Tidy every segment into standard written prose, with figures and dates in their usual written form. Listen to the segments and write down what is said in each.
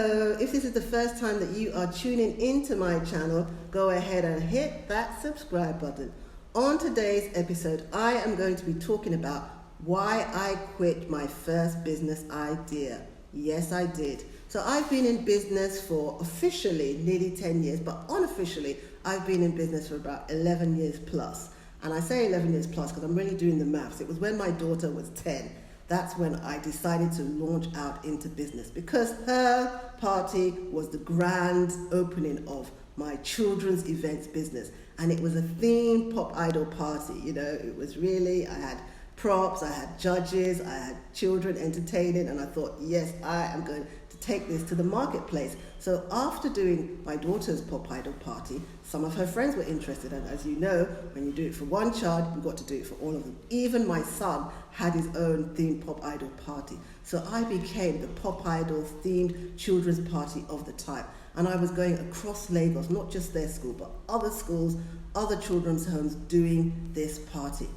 So if this is the first time that you are tuning into my channel, go ahead and hit that subscribe button. On today's episode, I am going to be talking about why I quit my first business idea. Yes, I did. So I've been in business for officially nearly 10 years, but unofficially, I've been in business for about 11 years plus. And I say 11 years plus because I'm really doing the maths. It was when my daughter was 10. That's when I decided to launch out into business because her party was the grand opening of my children's events business. And it was a themed pop idol party. You know, it was really, I had props, I had judges, I had children entertaining, and I thought, yes, I am going to take this to the marketplace. So after doing my daughter's pop idol party, some of her friends were interested, and as you know, when you do it for one child, you've got to do it for all of them. Even my son had his own themed pop idol party. So I became the pop idol themed children's party of the time. And I was going across Lagos, not just their school, but other schools, other children's homes doing this party.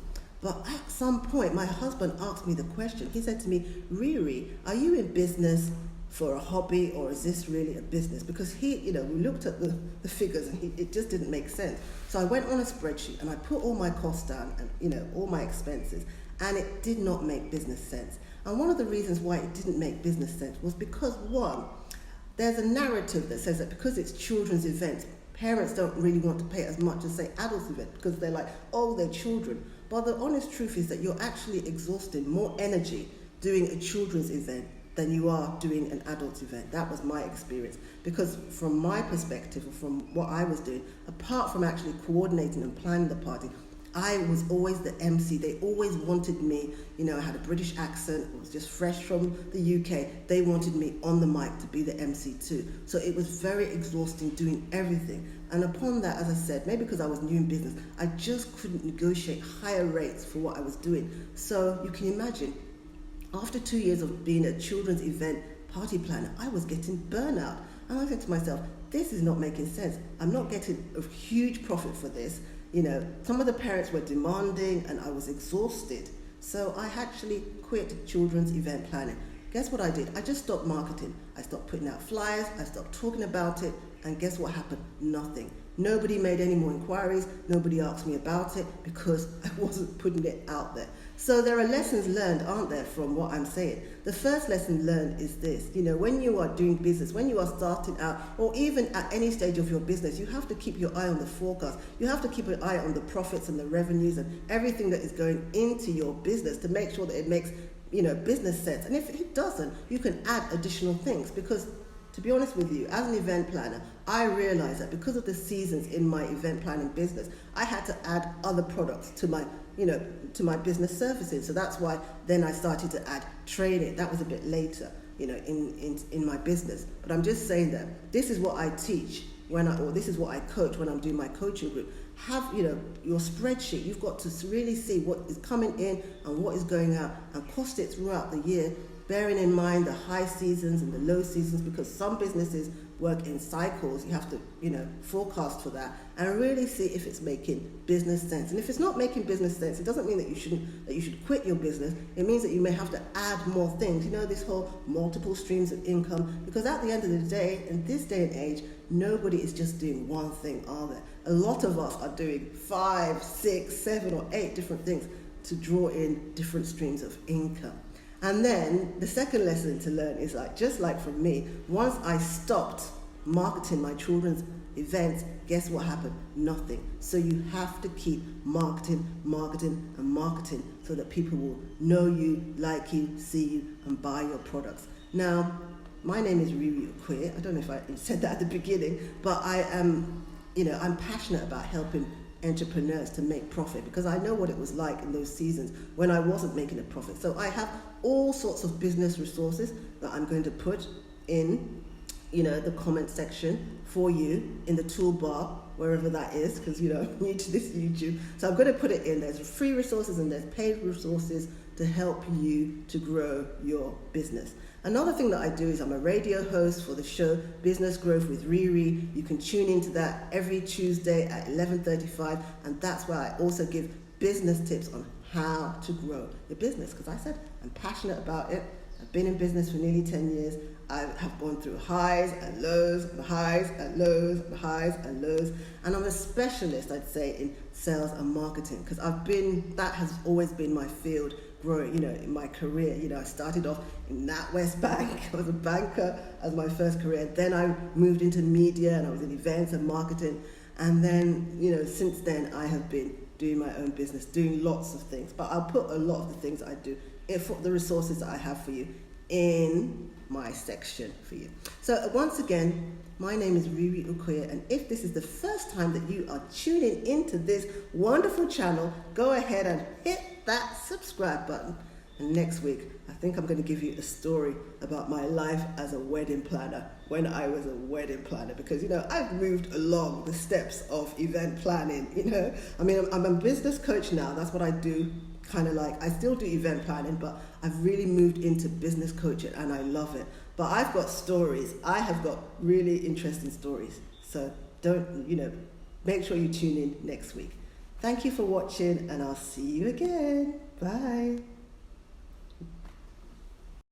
But at some point, my husband asked me the question. He said to me, RiRi, are you in business for a hobby or is this really a business? Because we looked at the figures and it just didn't make sense. So I went on a spreadsheet and I put all my costs down and, all my expenses, and it did not make business sense. And one of the reasons why it didn't make business sense was because, one, there's a narrative that says that because it's children's events, parents don't really want to pay as much as, say, adults events because they're like, oh, they're children. But the honest truth is that you're actually exhausting more energy doing a children's event than you are doing an adult event. That was my experience. Because from my perspective, or from what I was doing, apart from actually coordinating and planning the party, I was always the MC. They always wanted me, I had a British accent, I was just fresh from the UK. They wanted me on the mic to be the MC too. So it was very exhausting doing everything. And upon that, as I said, maybe because I was new in business, I just couldn't negotiate higher rates for what I was doing. So you can imagine, after 2 years of being a children's event party planner, I was getting burnout. And I said to myself, this is not making sense. I'm not getting a huge profit for this. Some of the parents were demanding and I was exhausted. So I actually quit children's event planning. Guess what I did? I just stopped marketing. I stopped putting out flyers. I stopped talking about it. And guess what happened? Nothing. Nobody made any more inquiries. Nobody asked me about it because I wasn't putting it out there. So there are lessons learned, aren't there, from what I'm saying? The first lesson learned is this. When you are doing business, when you are starting out, or even at any stage of your business, you have to keep your eye on the forecast. You have to keep an eye on the profits and the revenues and everything that is going into your business to make sure that it makes, business sense. And if it doesn't, you can add additional things because, to be honest with you, as an event planner, I realized that because of the seasons in my event planning business, I had to add other products to my business services. So that's why then I started to add training. That was a bit later, in my business. But I'm just saying that this is what I teach or this is what I coach when I'm doing my coaching group. Have, your spreadsheet. You've got to really see what is coming in and what is going out and cost it throughout the year, bearing in mind the high seasons and the low seasons, because some businesses work in cycles. You have to, forecast for that and really see if it's making business sense. And if it's not making business sense, it doesn't mean that you should quit your business. It means that you may have to add more things. This whole multiple streams of income, because at the end of the day, in this day and age, nobody is just doing one thing, are there? A lot of us are doing 5, 6, 7, or 8 different things to draw in different streams of income. And then the second lesson to learn is just like from me, once I stopped marketing my children's events, guess what happened? Nothing. So you have to keep marketing so that people will know you, like you, see you, and buy your products. Now, my name is RiRi. I don't know if I said that at the beginning, but I am, I'm passionate about helping entrepreneurs to make profit because I know what it was like in those seasons when I wasn't making a profit. So I have all sorts of business resources that I'm going to put in, the comment section for you in the toolbar, wherever that is, because, I'm new to this YouTube. So I'm going to put it in. There's free resources and there's paid resources to help you to grow your business. Another thing that I do is I'm a radio host for the show Business Growth with RiRi. You can tune into that every Tuesday at 11:35, and that's where I also give business tips on how to grow your business, because I said I'm passionate about it. I've been in business for nearly 10 years. I have gone through highs and lows and highs and lows and highs and lows. And I'm a specialist, I'd say, in sales and marketing, because that has always been my field growing, in my career. I started off in NatWest Bank. I was a banker as my first career. Then I moved into media and I was in events and marketing. And then, since then I have been doing my own business, doing lots of things. But I'll put a lot of the things I do, the resources that I have for you, in my section for you. So once again, my name is RiRi Okoye, and if this is the first time that you are tuning into this wonderful channel, go ahead and hit that subscribe button. And next week, I think I'm going to give you a story about my life as a wedding planner, when I was a wedding planner, because, I've moved along the steps of event planning, I'm a business coach now. That's what I do. I still do event planning, but I've really moved into business coaching and I love it. But I've got stories. I have got really interesting stories. So make sure you tune in next week. Thank you for watching, and I'll see you again. Bye.